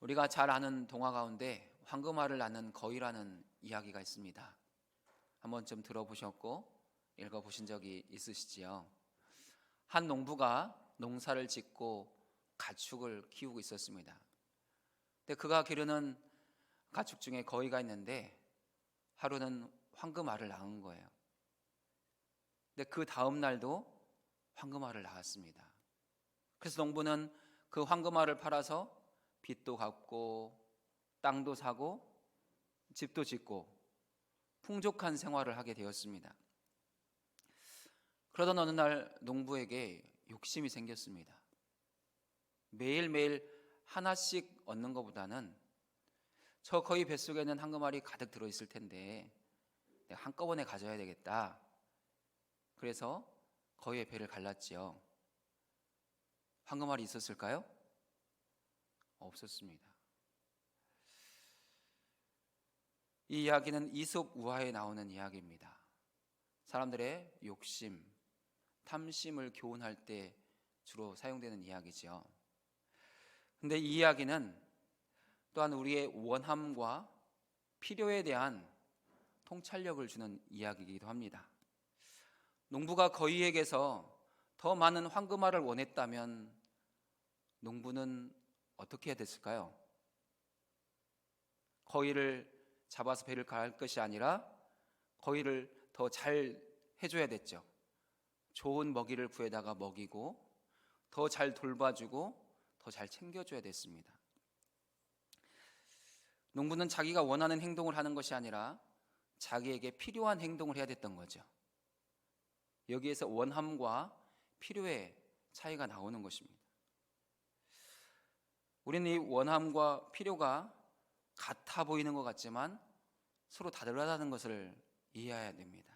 우리가 잘 아는 동화 가운데 황금알을 낳는 거위라는 이야기가 있습니다. 한 번쯤 들어보셨고 읽어보신 적이 있으시지요? 한 농부가 농사를 짓고 가축을 키우고 있었습니다. 근데 그가 기르는 가축 중에 거위가 있는데 하루는 황금알을 낳은 거예요. 근데 그 다음 날도 황금알을 낳았습니다. 그래서 농부는 그 황금알을 팔아서 빚도 갚고 땅도 사고 집도 짓고 풍족한 생활을 하게 되었습니다. 그러던 어느 날 농부에게 욕심이 생겼습니다. 매일매일 하나씩 얻는 것보다는 저 거위 뱃속에는 황금알이 가득 들어있을 텐데 내가 한꺼번에 가져야 되겠다. 그래서 거위의 배를 갈랐지요. 황금알이 있었을까요? 없었습니다. 이 이야기는 이솝 우화에 나오는 이야기입니다. 사람들의 욕심, 탐심을 교훈할 때 주로 사용되는 이야기죠. 근데 이 이야기는 또한 우리의 원함과 필요에 대한 통찰력을 주는 이야기이기도 합니다. 농부가 거위에게서 더 많은 황금알을 원했다면 농부는 어떻게 해야 됐을까요? 거위를 잡아서 배를 갈 것이 아니라 거위를 더 잘 해줘야 됐죠. 좋은 먹이를 구해다가 먹이고 더 잘 돌봐주고 더 잘 챙겨줘야 됐습니다. 농부는 자기가 원하는 행동을 하는 것이 아니라 자기에게 필요한 행동을 해야 됐던 거죠. 여기에서 원함과 필요의 차이가 나오는 것입니다. 우리는 이 원함과 필요가 같아 보이는 것 같지만 서로 다르다는 것을 이해해야 됩니다.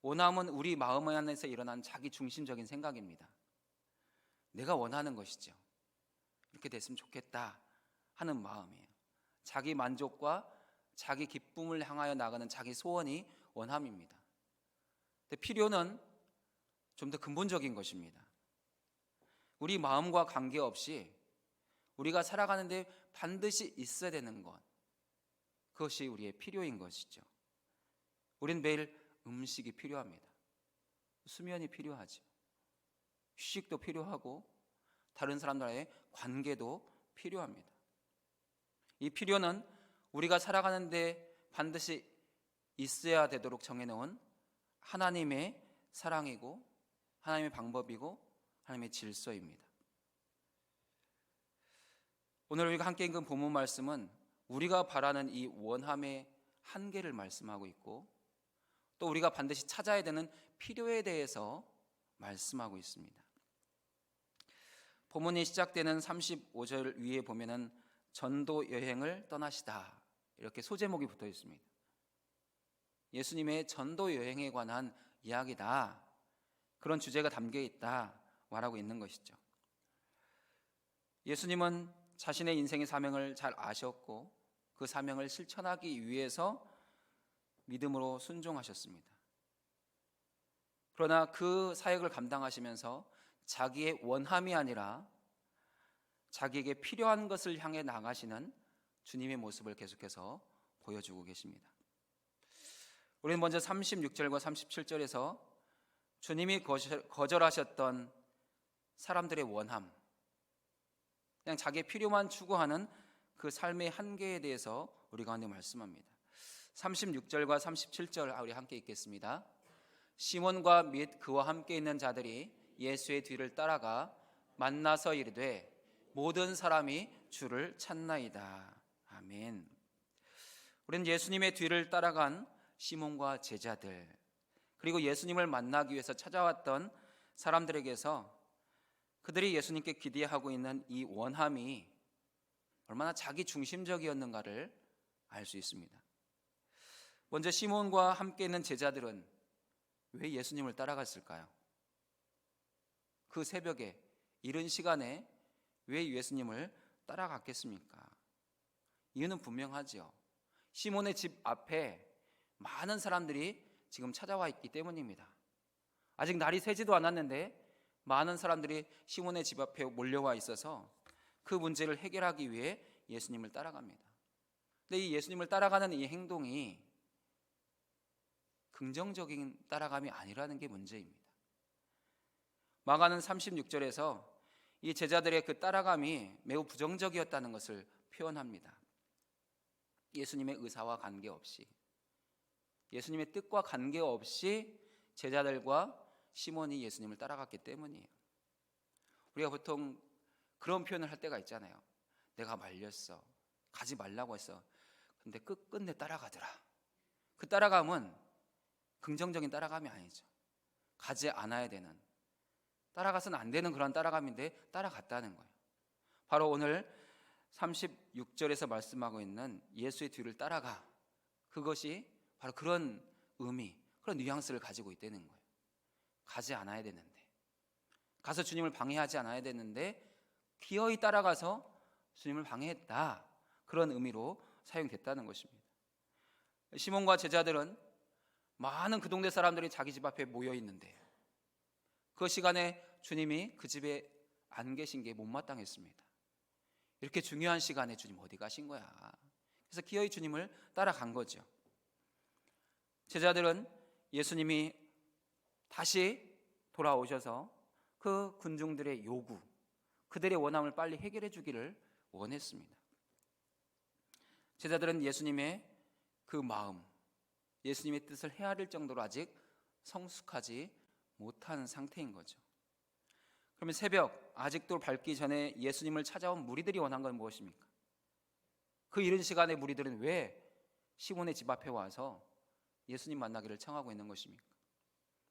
원함은 우리 마음 안에서 일어난 자기 중심적인 생각입니다. 내가 원하는 것이죠. 이렇게 됐으면 좋겠다 하는 마음이에요. 자기 만족과 자기 기쁨을 향하여 나가는 자기 소원이 원함입니다. 근데 필요는 좀 더 근본적인 것입니다. 우리 마음과 관계없이 우리가 살아가는데 반드시 있어야 되는 것, 그것이 우리의 필요인 것이죠. 우리는 매일 음식이 필요합니다. 수면이 필요하죠. 휴식도 필요하고 다른 사람들과의 관계도 필요합니다. 이 필요는 우리가 살아가는데 반드시 있어야 되도록 정해놓은 하나님의 사랑이고 하나님의 방법이고 하나님의 질서입니다. 오늘 우리가 함께 읽은 본문 말씀은 우리가 바라는 이 원함의 한계를 말씀하고 있고 또 우리가 반드시 찾아야 되는 필요에 대해서 말씀하고 있습니다. 본문이 시작되는 35절 위에 보면은 전도 여행을 떠나시다 이렇게 소제목이 붙어 있습니다. 예수님의 전도 여행에 관한 이야기다, 그런 주제가 담겨 있다 말하고 있는 것이죠. 예수님은 자신의 인생의 사명을 잘 아셨고 그 사명을 실천하기 위해서 믿음으로 순종하셨습니다. 그러나 그 사역을 감당하시면서 자기의 원함이 아니라 자기에게 필요한 것을 향해 나가시는 주님의 모습을 계속해서 보여주고 계십니다. 우리는 먼저 36절과 37절에서 주님이 거절하셨던 사람들의 원함, 그냥 자기의 필요만 추구하는 그 삶의 한계에 대해서 우리 가운데 말씀합니다. 36절과 37절 우리 함께 읽겠습니다. 시몬과 및 그와 함께 있는 자들이 예수의 뒤를 따라가 만나서 이르되 모든 사람이 주를 찾나이다. 아멘. 우리는 예수님의 뒤를 따라간 시몬과 제자들, 그리고 예수님을 만나기 위해서 찾아왔던 사람들에게서 그들이 예수님께 기대하고 있는 이 원함이 얼마나 자기 중심적이었는가를 알 수 있습니다. 먼저 시몬과 함께 있는 제자들은 왜 예수님을 따라갔을까요? 그 새벽에 이른 시간에 왜 예수님을 따라갔겠습니까? 이유는 분명하죠. 시몬의 집 앞에 많은 사람들이 지금 찾아와 있기 때문입니다. 아직 날이 새지도 않았는데 많은 사람들이 시몬의 집 앞에 몰려와 있어서 그 문제를 해결하기 위해 예수님을 따라갑니다. 근데 이 예수님을 따라가는 이 행동이 긍정적인 따라감이 아니라는 게 문제입니다. 마가는 36절에서 이 제자들의 그 따라감이 매우 부정적이었다는 것을 표현합니다. 예수님의 의사와 관계없이, 예수님의 뜻과 관계없이 제자들과 시몬이 예수님을 따라갔기 때문이에요. 우리가 보통 그런 표현을 할 때가 있잖아요. 내가 말렸어, 가지 말라고 했어, 근데 끝끝내 따라가더라. 그 따라감은 긍정적인 따라감이 아니죠. 가지 않아야 되는, 따라가서는 안 되는 그런 따라감인데 따라갔다는 거예요. 바로 오늘 36절에서 말씀하고 있는 예수의 뒤를 따라가, 그것이 바로 그런 의미, 그런 뉘앙스를 가지고 있다는 거예요. 가지 않아야 되는데, 가서 주님을 방해하지 않아야 되는데 기어이 따라가서 주님을 방해했다, 그런 의미로 사용됐다는 것입니다. 시몬과 제자들은 많은 그 동네 사람들이 자기 집 앞에 모여 있는데 그 시간에 주님이 그 집에 안 계신 게 못마땅했습니다. 이렇게 중요한 시간에 주님 어디 가신 거야? 그래서 기어이 주님을 따라간 거죠. 제자들은 예수님이 다시 돌아오셔서 그 군중들의 요구, 그들의 원함을 빨리 해결해 주기를 원했습니다. 제자들은 예수님의 그 마음, 예수님의 뜻을 헤아릴 정도로 아직 성숙하지 못한 상태인 거죠. 그러면 새벽 아직도 밝기 전에 예수님을 찾아온 무리들이 원한 건 무엇입니까? 그 이른 시간에 무리들은 왜 시몬의 집 앞에 와서 예수님 만나기를 청하고 있는 것입니까?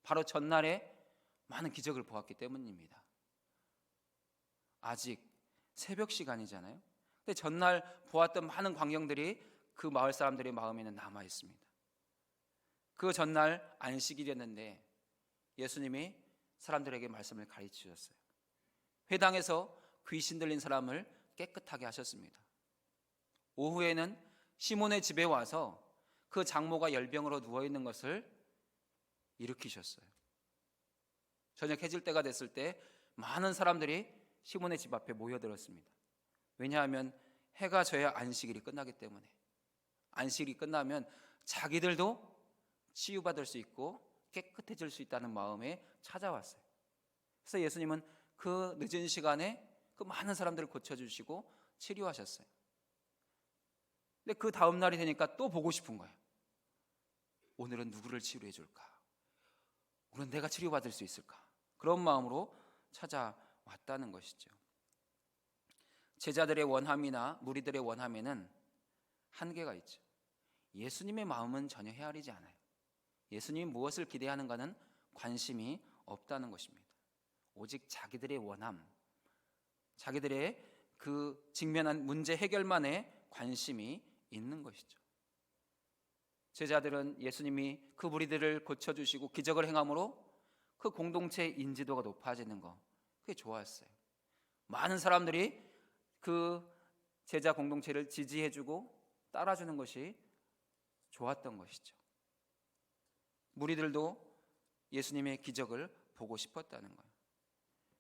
바로 전날에 많은 기적을 보았기 때문입니다. 아직 새벽 시간이잖아요. 근데 전날 보았던 많은 광경들이 그 마을 사람들의 마음에는 남아 있습니다. 그 전날 안식일이었는데 예수님이 사람들에게 말씀을 가르치셨어요. 회당에서 귀신 들린 사람을 깨끗하게 하셨습니다. 오후에는 시몬의 집에 와서 그 장모가 열병으로 누워있는 것을 일으키셨어요. 저녁 해질 때가 됐을 때 많은 사람들이 시몬의 집 앞에 모여들었습니다. 왜냐하면 해가 져야 안식일이 끝나기 때문에, 안식일이 끝나면 자기들도 치유받을 수 있고 깨끗해질 수 있다는 마음에 찾아왔어요. 그래서 예수님은 그 늦은 시간에 그 많은 사람들을 고쳐주시고 치료하셨어요. 근데 그 다음 날이 되니까 또 보고 싶은 거예요. 오늘은 누구를 치료해 줄까? 오늘은 내가 치료받을 수 있을까? 그런 마음으로 찾아왔다는 것이죠. 제자들의 원함이나 무리들의 원함에는 한계가 있죠. 예수님의 마음은 전혀 헤아리지 않아요. 예수님이 무엇을 기대하는가는 관심이 없다는 것입니다. 오직 자기들의 원함, 자기들의 그 직면한 문제 해결만에 관심이 있는 것이죠. 제자들은 예수님이 그 무리들을 고쳐주시고 기적을 행함으로 그 공동체의 인지도가 높아지는 것, 그게 좋았어요. 많은 사람들이 그 제자 공동체를 지지해주고 따라주는 것이 좋았던 것이죠. 무리들도 예수님의 기적을 보고 싶었다는 거예요.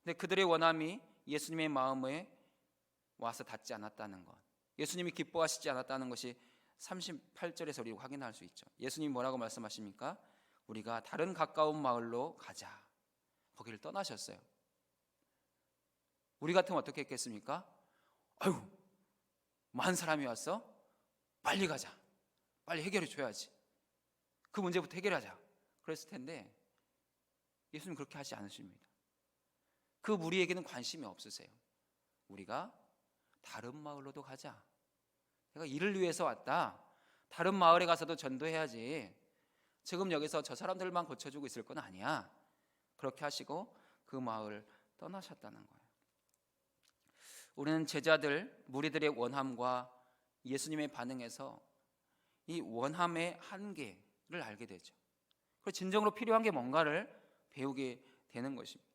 근데 그들의 원함이 예수님의 마음에 와서 닿지 않았다는 것, 예수님이 기뻐하시지 않았다는 것이 38절에서 우리가 확인할 수 있죠. 예수님이 뭐라고 말씀하십니까? 우리가 다른 가까운 마을로 가자. 거기를 떠나셨어요. 우리 같으면 어떻게 했겠습니까? 아유, 많은 사람이 왔어? 빨리 가자. 빨리 해결해 줘야지. 그 문제부터 해결하자. 그랬을 텐데 예수님 그렇게 하지 않으십니다. 그 무리에게는 관심이 없으세요. 우리가 다른 마을로도 가자. 내가 일을 위해서 왔다. 다른 마을에 가서도 전도해야지. 지금 여기서 저 사람들만 고쳐주고 있을 건 아니야. 그렇게 하시고 그 마을 떠나셨다는 거예요. 우리는 제자들, 무리들의 원함과 예수님의 반응에서 이 원함의 한계를 알게 되죠. 그리고 진정으로 필요한 게 뭔가를 배우게 되는 것입니다.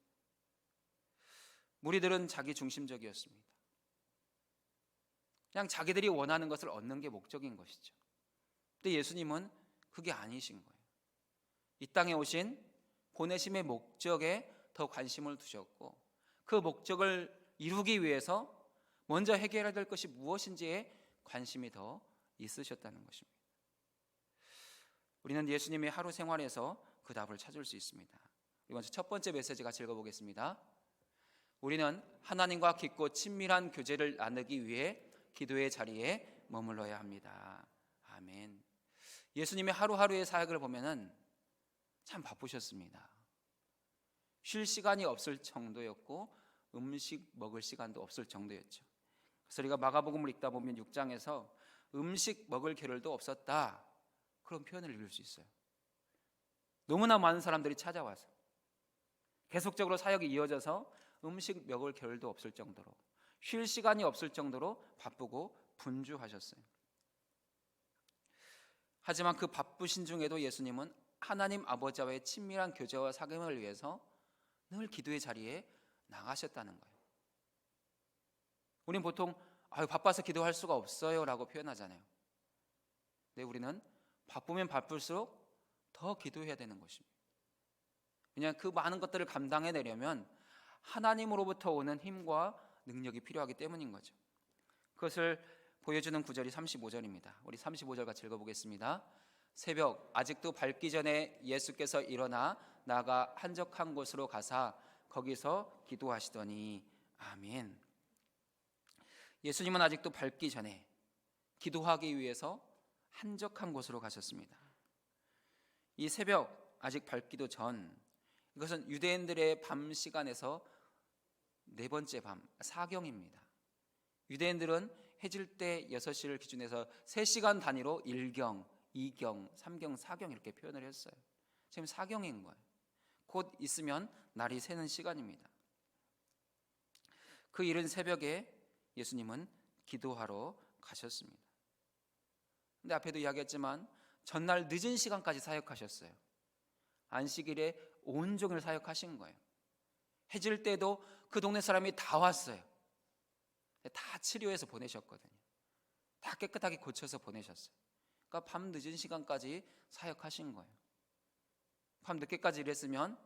무리들은 자기 중심적이었습니다. 그냥 자기들이 원하는 것을 얻는 게 목적인 것이죠. 근데 예수님은 그게 아니신 거예요. 이 땅에 오신 보내심의 목적에 더 관심을 두셨고 그 목적을 이루기 위해서 먼저 해결해야 될 것이 무엇인지에 관심이 더 있으셨다는 것입니다. 우리는 예수님의 하루 생활에서 그 답을 찾을 수 있습니다. 먼저 첫 번째 메시지 같이 읽어보겠습니다. 우리는 하나님과 깊고 친밀한 교제를 나누기 위해 기도의 자리에 머물러야 합니다. 아멘. 예수님의 하루하루의 사역을 보면은 참 바쁘셨습니다. 쉴 시간이 없을 정도였고 음식 먹을 시간도 없을 정도였죠. 그래서 우리가 마가복음을 읽다 보면 6장에서 음식 먹을 겨를도 없었다, 그런 표현을 읽을 수 있어요. 너무나 많은 사람들이 찾아와서 계속적으로 사역이 이어져서 음식 먹을 겨를도 없을 정도로, 쉴 시간이 없을 정도로 바쁘고 분주하셨어요. 하지만 그 바쁘신 중에도 예수님은 하나님 아버지와의 친밀한 교제와 사귐을 위해서 늘 기도의 자리에 나가셨다는 거예요. 우리는 보통 바빠서 기도할 수가 없어요 라고 표현하잖아요. 근데 우리는 바쁘면 바쁠수록 더 기도해야 되는 것입니다. 왜냐하면 그 많은 것들을 감당해내려면 하나님으로부터 오는 힘과 능력이 필요하기 때문인 거죠. 그것을 보여주는 구절이 35절입니다. 우리 35절 같이 읽어보겠습니다. 새벽 아직도 밝기 전에 예수께서 일어나 나가 한적한 곳으로 가사 거기서 기도하시더니. 아멘. 예수님은 아직도 밝기 전에 기도하기 위해서 한적한 곳으로 가셨습니다. 이 새벽 아직 밝기도 전, 이것은 유대인들의 밤 시간에서 네 번째 밤, 사경입니다. 유대인들은 해질 때 6시를 기준해서 3시간 단위로 1경, 2경, 3경, 4경 이렇게 표현을 했어요. 지금 사경인 거예요. 곧 있으면 날이 새는 시간입니다. 그 이른 새벽에 예수님은 기도하러 가셨습니다. 근데 앞에도 이야기했지만 전날 늦은 시간까지 사역하셨어요. 안식일에 온종일 사역하신 거예요. 해질 때도 그 동네 사람이 다 왔어요. 다 치료해서 보내셨거든요. 다 깨끗하게 고쳐서 보내셨어요. 그러니까 밤 늦은 시간까지 사역하신 거예요. 밤 늦게까지 일했으면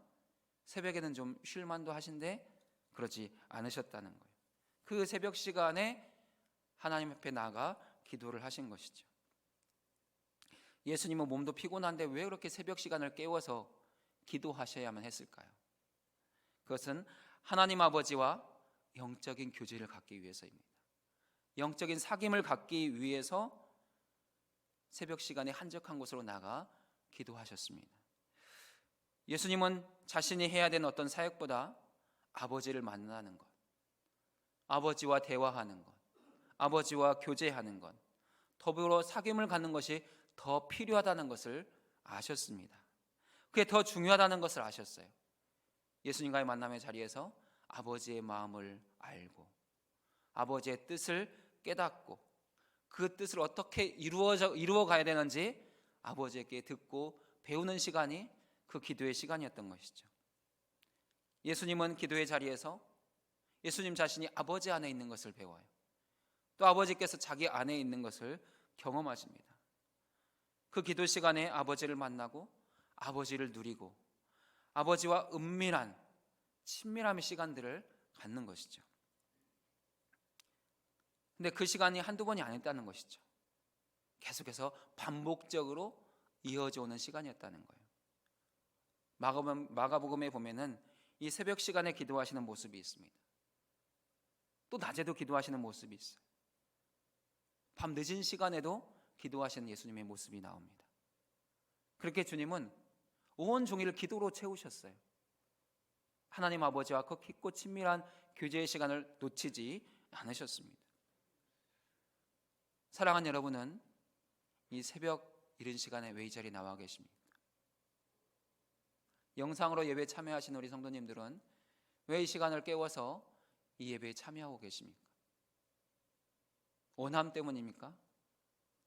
새벽에는 좀 쉴만도 하신데 그러지 않으셨다는 거예요. 그 새벽 시간에 하나님 앞에 나가 기도를 하신 것이죠. 예수님은 몸도 피곤한데 왜 그렇게 새벽 시간을 깨워서 기도하셔야만 했을까요? 그것은 하나님 아버지와 영적인 교제를 갖기 위해서입니다. 영적인 사귐을 갖기 위해서 새벽 시간에 한적한 곳으로 나가 기도하셨습니다. 예수님은 자신이 해야 되는 어떤 사역보다 아버지를 만나는 것, 아버지와 대화하는 것, 아버지와 교제하는 것, 더불어 사귐을 갖는 것이 더 필요하다는 것을 아셨습니다. 그게 더 중요하다는 것을 아셨어요. 예수님과의 만남의 자리에서 아버지의 마음을 알고 아버지의 뜻을 깨닫고 그 뜻을 어떻게 이루어 가야 되는지 아버지에게 듣고 배우는 시간이 그 기도의 시간이었던 것이죠. 예수님은 기도의 자리에서 예수님 자신이 아버지 안에 있는 것을 배워요. 또 아버지께서 자기 안에 있는 것을 경험하십니다. 그 기도 시간에 아버지를 만나고 아버지를 누리고 아버지와 은밀한 친밀함의 시간들을 갖는 것이죠. 근데 그 시간이 한두 번이 아니었다는 것이죠. 계속해서 반복적으로 이어져 오는 시간이었다는 거예요. 마가복음에 보면은 이 새벽 시간에 기도하시는 모습이 있습니다. 또 낮에도 기도하시는 모습이 있어요. 밤 늦은 시간에도 기도하시는 예수님의 모습이 나옵니다. 그렇게 주님은 온 종일을 기도로 채우셨어요. 하나님 아버지와 그 깊고 친밀한 교제의 시간을 놓치지 않으셨습니다. 사랑하는 여러분은 이 새벽 이른 시간에 왜 이 자리에 나와 계십니까? 영상으로 예배 참여하신 우리 성도님들은 왜 이 시간을 깨워서 이 예배에 참여하고 계십니까? 원함 때문입니까?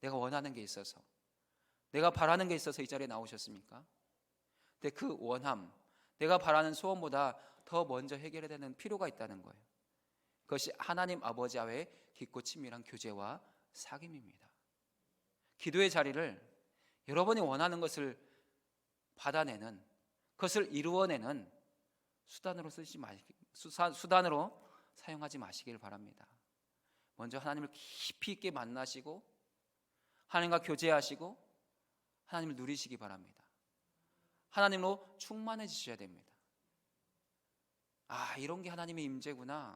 내가 원하는 게 있어서, 내가 바라는 게 있어서 이 자리에 나오셨습니까? 근데 그 원함, 내가 바라는 소원보다 더 먼저 해결해야 되는 필요가 있다는 거예요. 그것이 하나님 아버지와의 깊고 친밀한 교제와 사귐입니다. 기도의 자리를 여러분이 원하는 것을 받아내는, 그것을 이루어내는 수단으로 사용하지 마시길 바랍니다. 먼저 하나님을 깊이 있게 만나시고 하나님과 교제하시고 하나님을 누리시기 바랍니다. 하나님으로 충만해지셔야 됩니다. 아, 이런 게 하나님의 임재구나.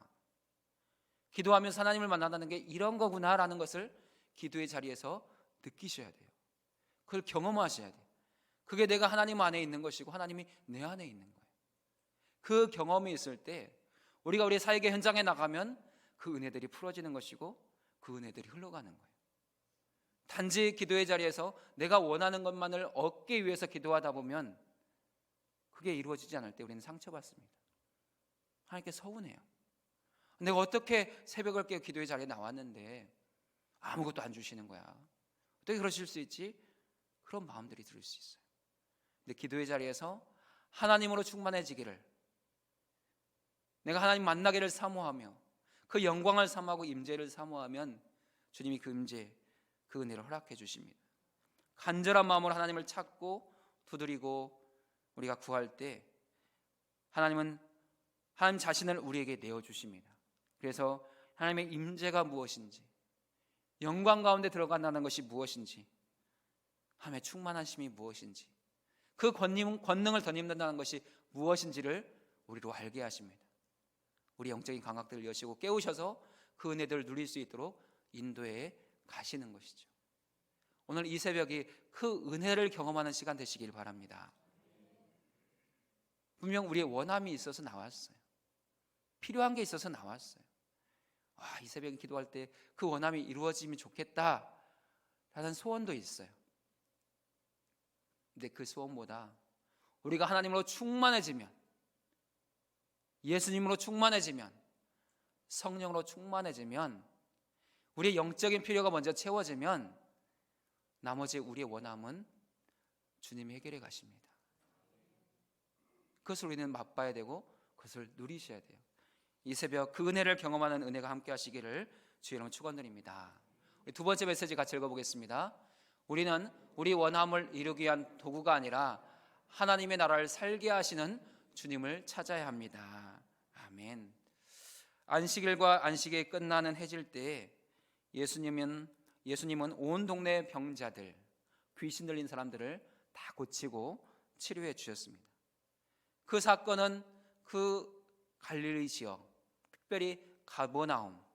기도하면서 하나님을 만난다는 게 이런 거구나라는 것을 기도의 자리에서 느끼셔야 돼요. 그걸 경험하셔야 돼요. 그게 내가 하나님 안에 있는 것이고 하나님이 내 안에 있는 거예요. 그 경험이 있을 때 우리가 우리 사역의 현장에 나가면 그 은혜들이 풀어지는 것이고 그 은혜들이 흘러가는 거예요. 단지 기도의 자리에서 내가 원하는 것만을 얻기 위해서 기도하다 보면 그게 이루어지지 않을 때 우리는 상처받습니다. 하나님께 서운해요. 내가 어떻게 새벽을 깨어 기도의 자리에 나왔는데 아무것도 안 주시는 거야. 어떻게 그러실 수 있지? 그런 마음들이 들을 수 있어요. 근데 기도의 자리에서 하나님으로 충만해지기를, 내가 하나님 만나기를 사모하며 그 영광을 사모하고 임재를 사모하면 주님이 그 임재, 그 은혜를 허락해 주십니다. 간절한 마음으로 하나님을 찾고 두드리고 우리가 구할 때 하나님은 하나님 자신을 우리에게 내어주십니다. 그래서 하나님의 임재가 무엇인지, 영광 가운데 들어간다는 것이 무엇인지, 하나님의 충만하심이 무엇인지, 그 권능을 덧입는다는 것이 무엇인지를 우리로 알게 하십니다. 우리 영적인 감각들을 여시고 깨우셔서 그 은혜들을 누릴 수 있도록 인도해 가시는 것이죠. 오늘 이 새벽이 그 은혜를 경험하는 시간 되시길 바랍니다. 분명 우리의 원함이 있어서 나왔어요. 필요한 게 있어서 나왔어요. 이 새벽에 기도할 때 그 원함이 이루어지면 좋겠다라는 소원도 있어요. 근데 그 소원보다 우리가 하나님으로 충만해지면, 예수님으로 충만해지면, 성령으로 충만해지면, 우리의 영적인 필요가 먼저 채워지면 나머지 우리의 원함은 주님이 해결해 가십니다. 그것을 우리는 맛봐야 되고 그것을 누리셔야 돼요. 이 새벽 그 은혜를 경험하는 은혜가 함께 하시기를 주의 이름으로 축원드립니다. 두 번째 메시지 같이 읽어보겠습니다. 우리는 우리 원함을 이루기 위한 도구가 아니라 하나님의 나라를 살게 하시는 주님을 찾아야 합니다. 아멘. 안식일과 안식이 끝나는 해질 때 예수님은 온 동네 병자들, 귀신 들린 사람들을 다 고치고 치료해 주셨습니다. 그 사건은 그 갈릴리 지역, 특별히 가버나움,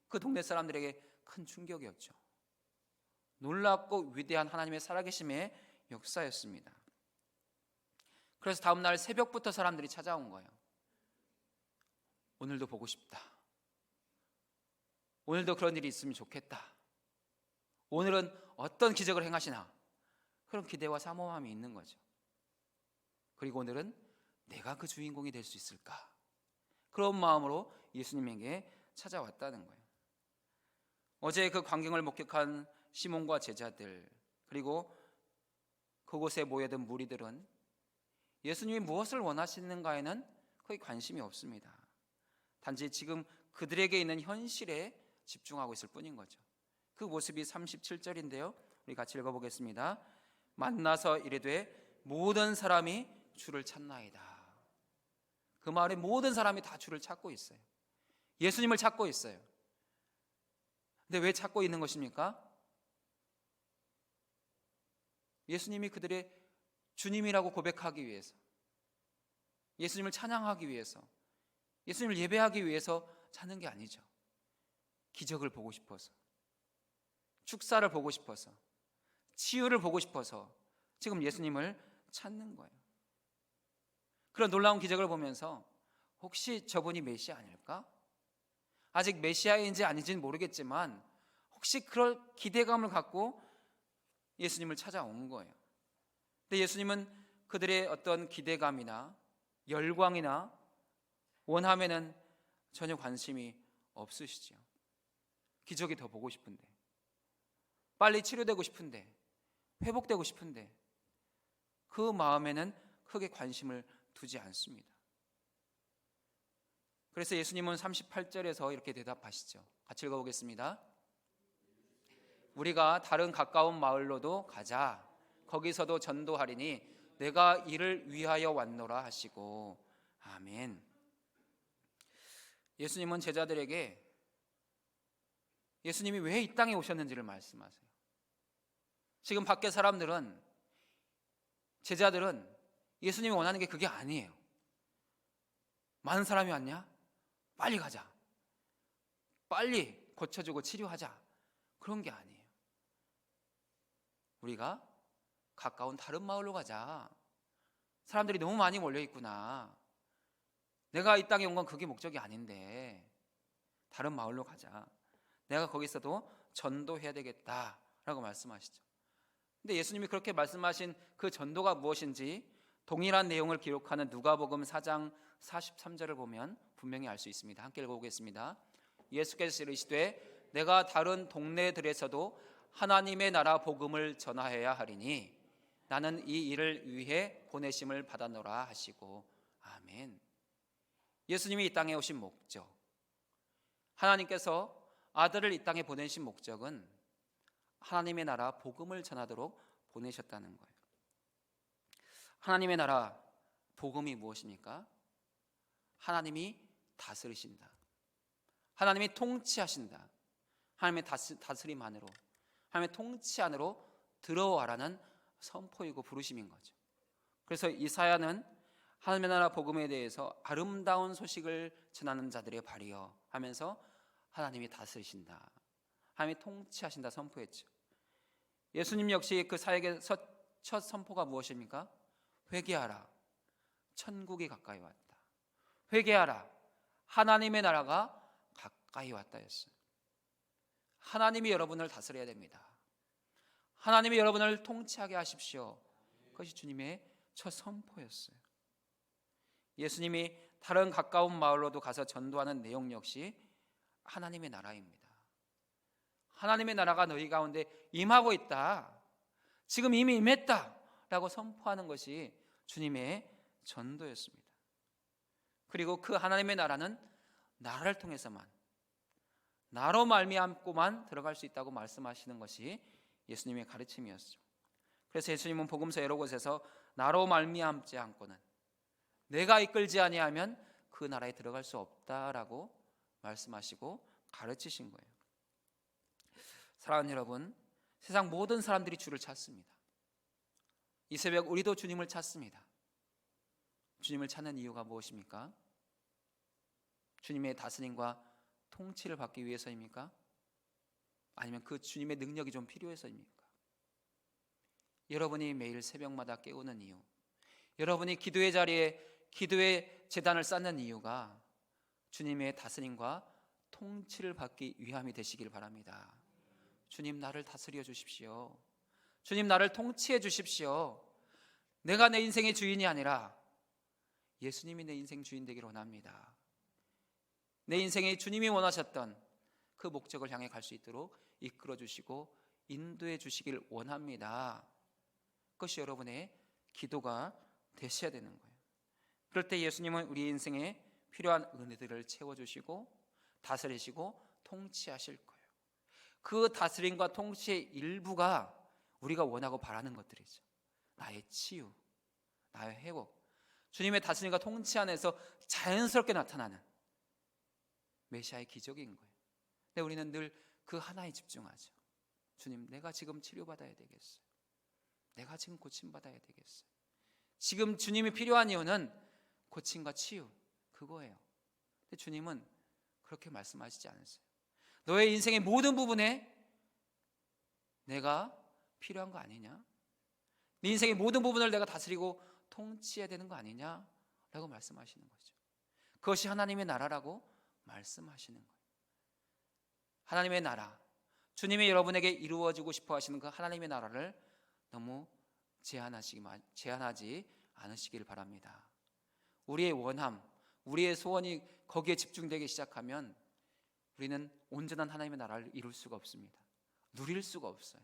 그 동네 사람들에게 큰 충격이었죠. 놀랍고 위대한 하나님의 살아계심의 역사였습니다. 그래서 다음 날 새벽부터 사람들이 찾아온 거예요. 오늘도 보고 싶다. 오늘도 그런 일이 있으면 좋겠다. 오늘은 어떤 기적을 행하시나, 그런 기대와 사모함이 있는 거죠. 그리고 오늘은 내가 그 주인공이 될 수 있을까, 그런 마음으로 예수님에게 찾아왔다는 거예요. 어제 그 광경을 목격한 시몬과 제자들, 그리고 그곳에 모여든 무리들은 예수님이 무엇을 원하시는가에는 거의 관심이 없습니다. 단지 지금 그들에게 있는 현실에 집중하고 있을 뿐인 거죠. 그 모습이 37절인데요. 우리 같이 읽어보겠습니다. 만나서 이르되 모든 사람이 주를 찾나이다. 그 마을에 모든 사람이 다 주를 찾고 있어요. 예수님을 찾고 있어요. 근데 왜 찾고 있는 것입니까? 예수님이 그들의 주님이라고 고백하기 위해서, 예수님을 찬양하기 위해서, 예수님을 예배하기 위해서 찾는 게 아니죠. 기적을 보고 싶어서, 축사를 보고 싶어서, 치유를 보고 싶어서 지금 예수님을 찾는 거예요. 그런 놀라운 기적을 보면서 혹시 저분이 메시아 아닐까? 아직 메시아인지 아닌지는 모르겠지만 혹시 그런 기대감을 갖고 예수님을 찾아온 거예요. 근데 예수님은 그들의 어떤 기대감이나 열광이나 원함에는 전혀 관심이 없으시죠. 기적이 더 보고 싶은데, 빨리 치료되고 싶은데, 회복되고 싶은데 그 마음에는 크게 관심을 두지 않습니다. 그래서 예수님은 38절에서 이렇게 대답하시죠. 같이 읽어보겠습니다. 우리가 다른 가까운 마을로도 가자. 거기서도 전도하리니 내가 이를 위하여 왔노라 하시고. 아멘. 예수님은 제자들에게 예수님이 왜 이 땅에 오셨는지를 말씀하세요. 지금 밖에 사람들은, 제자들은 예수님이 원하는 게 그게 아니에요. 많은 사람이 왔냐? 빨리 가자. 빨리 고쳐주고 치료하자. 그런 게 아니에요. 우리가 가까운 다른 마을로 가자. 사람들이 너무 많이 몰려 있구나. 내가 이 땅에 온 건 그게 목적이 아닌데 다른 마을로 가자. 내가 거기 있어도 전도해야 되겠다라고 말씀하시죠. 근데 예수님이 그렇게 말씀하신 그 전도가 무엇인지 동일한 내용을 기록하는 누가복음 4장 43절을 보면 분명히 알 수 있습니다. 함께 읽어보겠습니다. 예수께서 이르시되 내가 다른 동네들에서도 하나님의 나라 복음을 전하여야 하리니 나는 이 일을 위해 보내심을 받았노라 하시고. 아멘. 예수님이 이 땅에 오신 목적, 하나님께서 아들을 이 땅에 보내신 목적은 하나님의 나라 복음을 전하도록 보내셨다는 거예요. 하나님의 나라 복음이 무엇입니까? 하나님이 다스리신다. 하나님이 통치하신다. 하나님의 다스림 안으로, 하나님의 통치 안으로 들어와라는 선포이고 부르심인 거죠. 그래서 이사야는 하나님의 나라 복음에 대해서 아름다운 소식을 전하는 자들의 발이여 하면서 하나님이 다스리신다, 하나님이 통치하신다 선포했죠. 예수님 역시 그 사역의 첫 선포가 무엇입니까? 회개하라, 천국이 가까이 왔다. 회개하라, 하나님의 나라가 가까이 왔다였어요. 하나님이 여러분을 다스려야 됩니다. 하나님이 여러분을 통치하게 하십시오. 그것이 주님의 첫 선포였어요. 예수님이 다른 가까운 마을로도 가서 전도하는 내용 역시 하나님의 나라입니다. 하나님의 나라가 너희 가운데 임하고 있다, 지금 이미 임했다 라고 선포하는 것이 주님의 전도였습니다. 그리고 그 하나님의 나라는 나를 통해서만, 나로 말미암고만 들어갈 수 있다고 말씀하시는 것이 예수님의 가르침이었죠. 그래서 예수님은 복음서 여러 곳에서 나로 말미암지 않고는, 내가 이끌지 아니하면 그 나라에 들어갈 수 없다라고 말씀하시고 가르치신 거예요. 사랑하는 여러분, 세상 모든 사람들이 주를 찾습니다. 이 새벽 우리도 주님을 찾습니다. 주님을 찾는 이유가 무엇입니까? 주님의 다스림과 통치를 받기 위해서입니까? 아니면 그 주님의 능력이 좀 필요해서입니까? 여러분이 매일 새벽마다 깨우는 이유, 여러분이 기도의 자리에 기도의 제단을 쌓는 이유가 주님의 다스림과 통치를 받기 위함이 되시길 바랍니다. 주님, 나를 다스려 주십시오. 주님, 나를 통치해 주십시오. 내가 내 인생의 주인이 아니라 예수님이 내 인생 주인 되기를 원합니다. 내 인생에 주님이 원하셨던 그 목적을 향해 갈 수 있도록 이끌어 주시고 인도해 주시길 원합니다. 그것이 여러분의 기도가 되셔야 되는 거예요. 그럴 때 예수님은 우리 인생에 필요한 은혜들을 채워주시고 다스리시고 통치하실 거예요. 그 다스림과 통치의 일부가 우리가 원하고 바라는 것들이죠. 나의 치유, 나의 회복, 주님의 다스림과 통치 안에서 자연스럽게 나타나는 메시아의 기적인 거예요. 근데 우리는 늘 그 하나에 집중하죠. 주님, 내가 지금 치료받아야 되겠어요. 내가 지금 고침받아야 되겠어요. 지금 주님이 필요한 이유는 고침과 치유, 그거예요. 근데 주님은 그렇게 말씀하시지 않으세요. 너의 인생의 모든 부분에 내가 필요한 거 아니냐? 네 인생의 모든 부분을 내가 다스리고 통치해야 되는 거 아니냐? 라고 말씀하시는 거죠. 그것이 하나님의 나라라고 말씀하시는 거예요. 하나님의 나라, 주님이 여러분에게 이루어지고 싶어 하시는 그 하나님의 나라를 너무 제한하지 않으시길 바랍니다. 우리의 원함, 우리의 소원이 거기에 집중되기 시작하면 우리는 온전한 하나님의 나라를 이룰 수가 없습니다. 누릴 수가 없어요.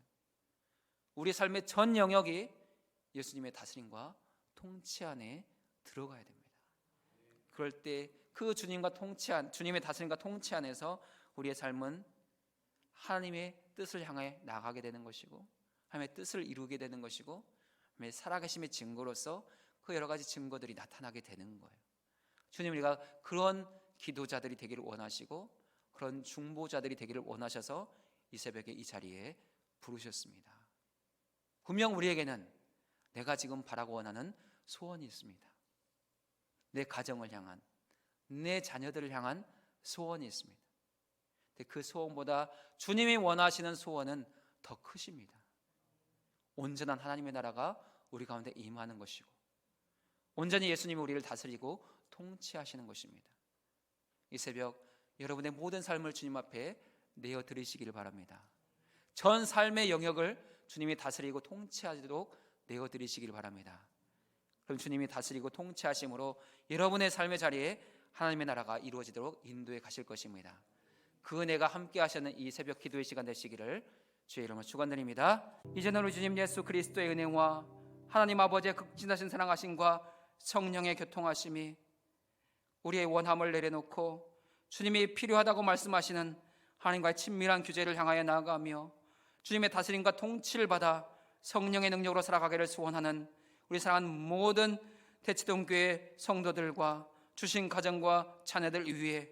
우리 삶의 전 영역이 예수님의 다스림과 통치 안에 들어가야 됩니다. 그럴 때 그 주님의 다스림과 통치 안에서 우리의 삶은 하나님의 뜻을 향해 나가게 되는 것이고, 하나님의 뜻을 이루게 되는 것이고, 하나님의 살아계심의 증거로서 그 여러 가지 증거들이 나타나게 되는 거예요. 주님, 우리가 그런 기도자들이 되기를 원하시고 그런 중보자들이 되기를 원하셔서 이 새벽에 이 자리에 부르셨습니다. 분명 우리에게는 내가 지금 바라고 원하는 소원이 있습니다. 내 가정을 향한, 내 자녀들을 향한 소원이 있습니다. 근데 그 소원보다 주님이 원하시는 소원은 더 크십니다. 온전한 하나님의 나라가 우리 가운데 임하는 것이고, 온전히 예수님이 우리를 다스리고 통치하시는 것입니다. 이 새벽 여러분의 모든 삶을 주님 앞에 내어드리시기를 바랍니다. 전 삶의 영역을 주님이 다스리고 통치하도록 내어드리시기를 바랍니다. 그럼 주님이 다스리고 통치하심으로 여러분의 삶의 자리에 하나님의 나라가 이루어지도록 인도해 가실 것입니다. 그 은혜가 함께 하시는 이 새벽 기도의 시간 되시기를 주의 이름으로 축원드립니다. 이제는 우리 주님 예수 그리스도의 은혜와 하나님 아버지의 극진하신 사랑하심과 성령의 교통하심이 우리의 원함을 내려놓고 주님이 필요하다고 말씀하시는 하나님과의 친밀한 교제를 향하여 나아가며 주님의 다스림과 통치를 받아 성령의 능력으로 살아가기를 소원하는 우리 사랑하는 모든 대치동교회 성도들과 주신 가정과 자녀들 위해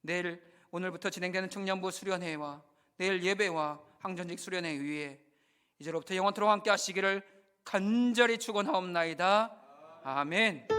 내일 오늘부터 진행되는 청년부 수련회와 내일 예배와 항전직 수련회 위에 이제로부터 영원토록 함께 하시기를 간절히 축원하옵나이다. 아멘.